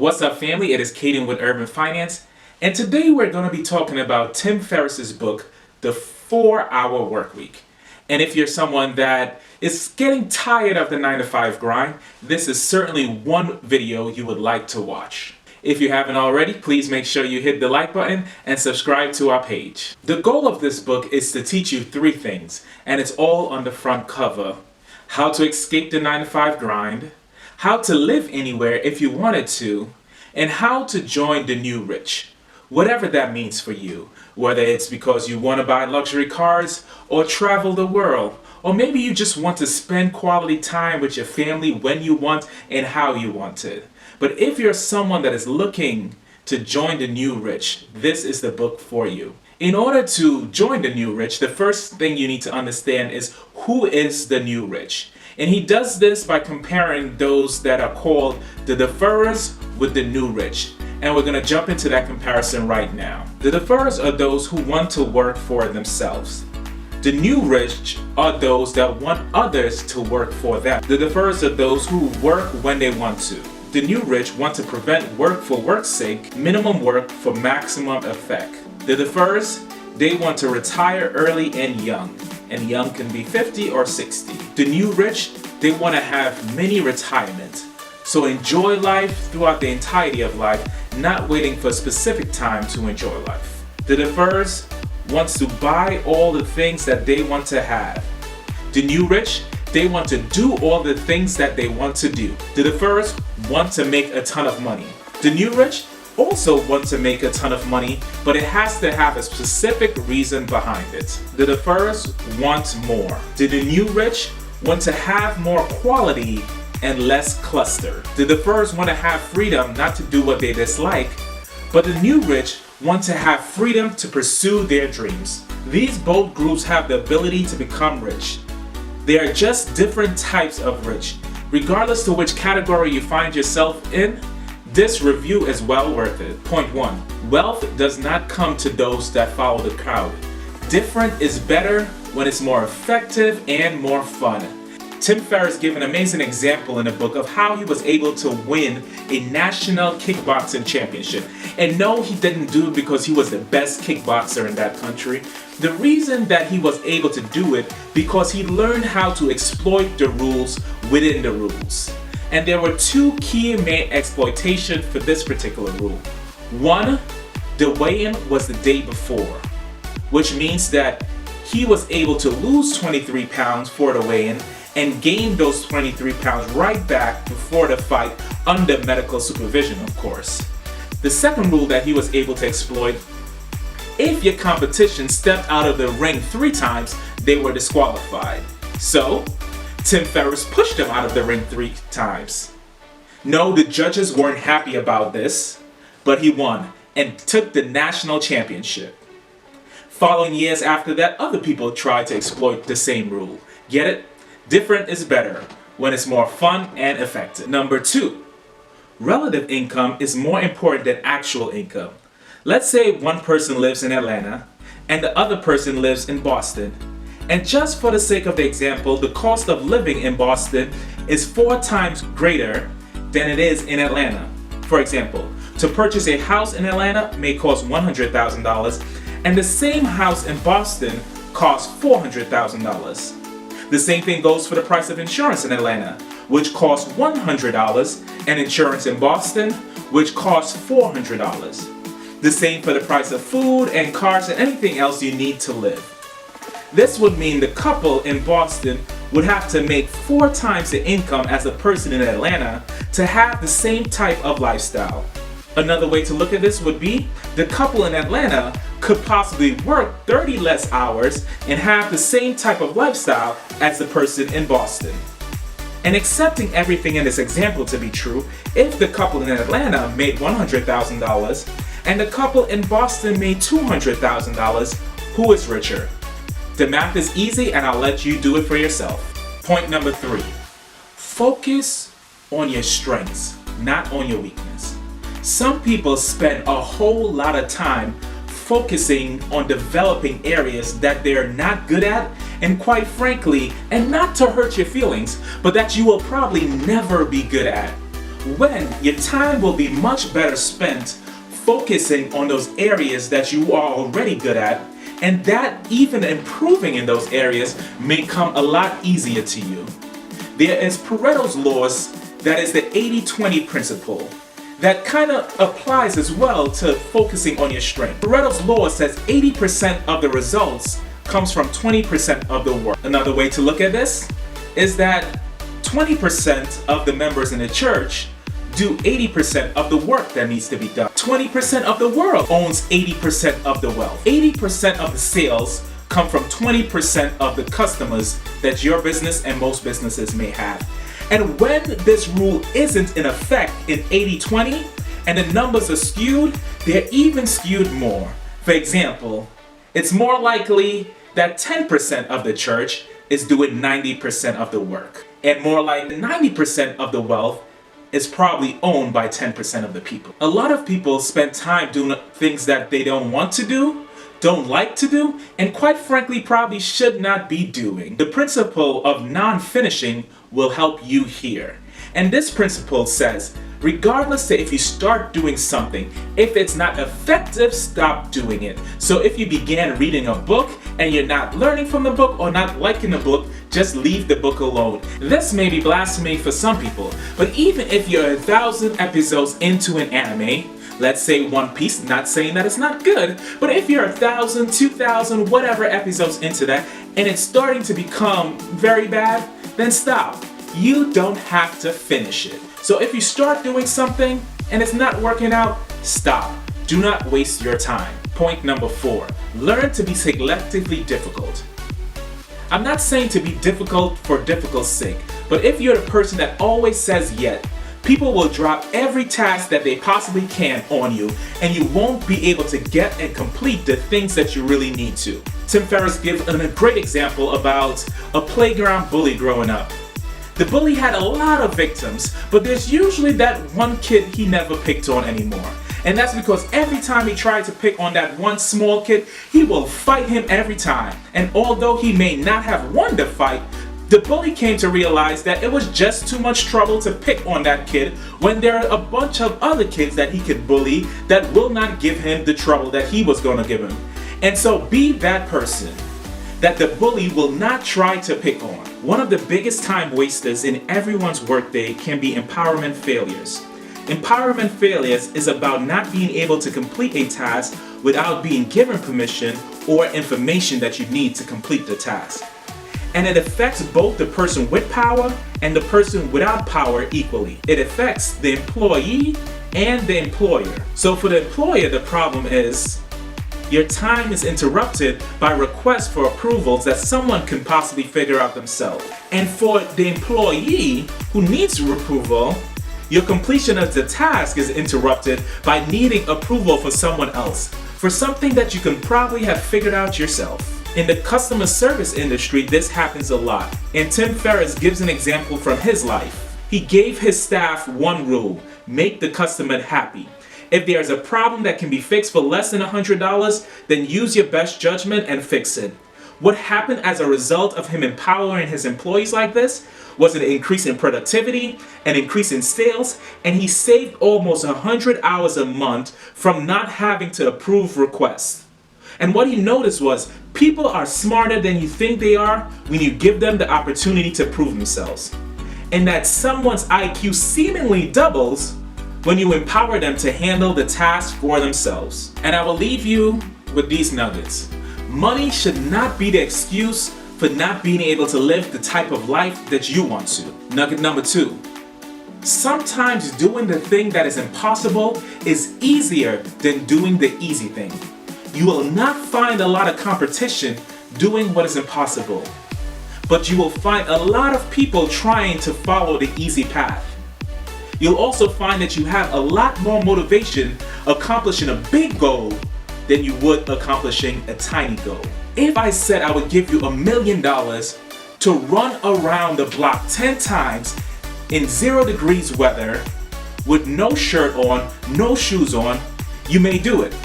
What's up, family? It is Caden with Urban Finance, and today we're going to be talking about Tim Ferriss's book, The 4-Hour Workweek. And if you're someone that is getting tired of the 9-to-5 grind, this is certainly one video you would like to watch. If you haven't already, please make sure you hit the like button and subscribe to our page. The goal of this book is to teach you 3 things, and it's all on the front cover. How to escape the 9-to-5 grind, how to live anywhere if you wanted to, and how to join the new rich. Whatever that means for you, whether it's because you want to buy luxury cars or travel the world, or maybe you just want to spend quality time with your family when you want and how you want it. But if you're someone that is looking to join the new rich, this is the book for you. In order to join the new rich, the first thing you need to understand is who is the new rich. And he does this by comparing those that are called the deferrers with the new rich. And we're going to jump into that comparison right now. The deferrers are those who want to work for themselves. The new rich are those that want others to work for them. The deferrers are those who work when they want to. The new rich want to prevent work for work's sake, minimum work for maximum effect. The deferrers, they want to retire early and young can be 50 or 60. The new rich, they want to have many retirements. So enjoy life throughout the entirety of life, not waiting for a specific time to enjoy life. The deferrers wants to buy all the things that they want to have. The new rich, they want to do all the things that they want to do. The deferrers want to make a ton of money. The new rich also want to make a ton of money, but it has to have a specific reason behind it. The deferrers want more. The new rich want to have more quality and less cluster. The deferrers want to have freedom not to do what they dislike, but the new rich want to have freedom to pursue their dreams. These both groups have the ability to become rich. They are just different types of rich. Regardless to which category you find yourself in, this review is well worth it. Point 1. Wealth does not come to those that follow the crowd. Different is better when it's more effective and more fun. Tim Ferriss gave an amazing example in the book of how he was able to win a national kickboxing championship. And no, he didn't do it because he was the best kickboxer in that country. The reason that he was able to do it because he learned how to exploit the rules within the rules. And there were 2 key main exploitations for this particular rule. 1, the weigh-in was the day before, which means that he was able to lose 23 pounds for the weigh-in and gain those 23 pounds right back before the fight under medical supervision, of course. The second rule that he was able to exploit, if your competition stepped out of the ring 3 times, they were disqualified. So, Tim Ferriss pushed him out of the ring 3 times. No, the judges weren't happy about this, but he won and took the national championship. Following years after that, other people tried to exploit the same rule. Get it? Different is better when it's more fun and effective. Number 2, relative income is more important than actual income. Let's say one person lives in Atlanta and the other person lives in Boston. And just for the sake of the example, the cost of living in Boston is 4 times greater than it is in Atlanta. For example, to purchase a house in Atlanta may cost $100,000, and the same house in Boston costs $400,000. The same thing goes for the price of insurance in Atlanta, which costs $100, and insurance in Boston, which costs $400. The same for the price of food and cars and anything else you need to live. This would mean the couple in Boston would have to make 4 times the income as the person in Atlanta to have the same type of lifestyle. Another way to look at this would be the couple in Atlanta could possibly work 30 less hours and have the same type of lifestyle as the person in Boston. And accepting everything in this example to be true, if the couple in Atlanta made $100,000 and the couple in Boston made $200,000, who is richer? The math is easy and I'll let you do it for yourself. Point number 3, focus on your strengths, not on your weakness. Some people spend a whole lot of time focusing on developing areas that they're not good at, and quite frankly, and not to hurt your feelings, but that you will probably never be good at. when your time will be much better spent focusing on those areas that you are already good at, and that even improving in those areas may come a lot easier to you. There is Pareto's laws, that is the 80-20 principle, that kind of applies as well to focusing on your strength. Pareto's law says 80% of the results comes from 20% of the work. Another way to look at this is that 20% of the members in the church do 80% of the work that needs to be done. 20% of the world owns 80% of the wealth. 80% of the sales come from 20% of the customers that your business and most businesses may have. And when this rule isn't in effect in 80-20 and the numbers are skewed, they're even skewed more. For example, it's more likely that 10% of the church is doing 90% of the work, and more like 90% of the wealth is probably owned by 10% of the people. A lot of people spend time doing things that they don't want to do, don't like to do, and quite frankly probably should not be doing. The principle of non-finishing will help you here. And this principle says, regardless of if you start doing something, if it's not effective, stop doing it. So if you began reading a book and you're not learning from the book or not liking the book, just leave the book alone. This may be blasphemy for some people, but even if you're 1,000 episodes into an anime, let's say One Piece, not saying that it's not good, but if you're 1,000, 2,000, whatever episodes into that, and it's starting to become very bad, then stop. You don't have to finish it. So if you start doing something and it's not working out, stop. Do not waste your time. Point number 4, learn to be selectively difficult. I'm not saying to be difficult for difficult's sake, but if you're the person that always says yes, people will drop every task that they possibly can on you, and you won't be able to get and complete the things that you really need to. Tim Ferriss gives a great example about a playground bully growing up. The bully had a lot of victims, but there's usually that one kid he never picked on anymore. And that's because every time he tried to pick on that one small kid, he will fight him every time. And although he may not have won the fight, the bully came to realize that it was just too much trouble to pick on that kid when there are a bunch of other kids that he could bully that will not give him the trouble that he was going to give him. And so be that person that the bully will not try to pick on. One of the biggest time wasters in everyone's workday can be empowerment failures. Empowerment failures is about not being able to complete a task without being given permission or information that you need to complete the task. And it affects both the person with power and the person without power equally. It affects the employee and the employer. So for the employer, the problem is your time is interrupted by requests for approvals that someone can possibly figure out themselves. And for the employee who needs approval, your completion of the task is interrupted by needing approval for someone else, for something that you can probably have figured out yourself. In the customer service industry, this happens a lot. And Tim Ferriss gives an example from his life. He gave his staff one rule: make the customer happy. If there's a problem that can be fixed for less than $100, then use your best judgment and fix it. What happened as a result of him empowering his employees like this was an increase in productivity, an increase in sales, and he saved almost 100 hours a month from not having to approve requests. And what he noticed was people are smarter than you think they are when you give them the opportunity to prove themselves. And that someone's IQ seemingly doubles when you empower them to handle the task for themselves. And I will leave you with these nuggets. Money should not be the excuse for not being able to live the type of life that you want to. Nugget number 2. Sometimes doing the thing that is impossible is easier than doing the easy thing. You will not find a lot of competition doing what is impossible, but you will find a lot of people trying to follow the easy path. You'll also find that you have a lot more motivation accomplishing a big goal than you would accomplishing a tiny goal. If I said I would give you $1 million to run around the block 10 times in 0 degrees weather with no shirt on, no shoes on, you may do it.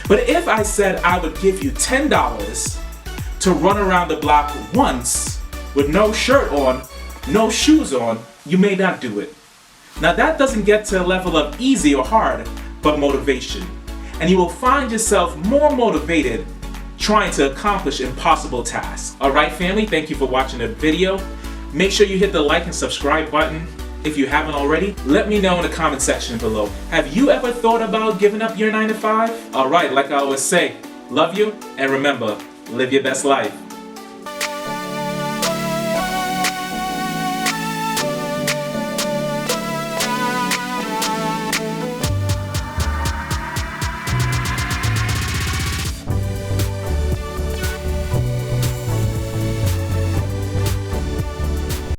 But if I said I would give you $10 to run around the block once with no shirt on, no shoes on, you may not do it. Now that doesn't get to a level of easy or hard, but motivation. And you will find yourself more motivated trying to accomplish impossible tasks. Alright family, thank you for watching the video. Make sure you hit the like and subscribe button. If you haven't already, let me know in the comment section below. Have you ever thought about giving up your 9 to 5? Alright, like I always say, love you, and remember, live your best life.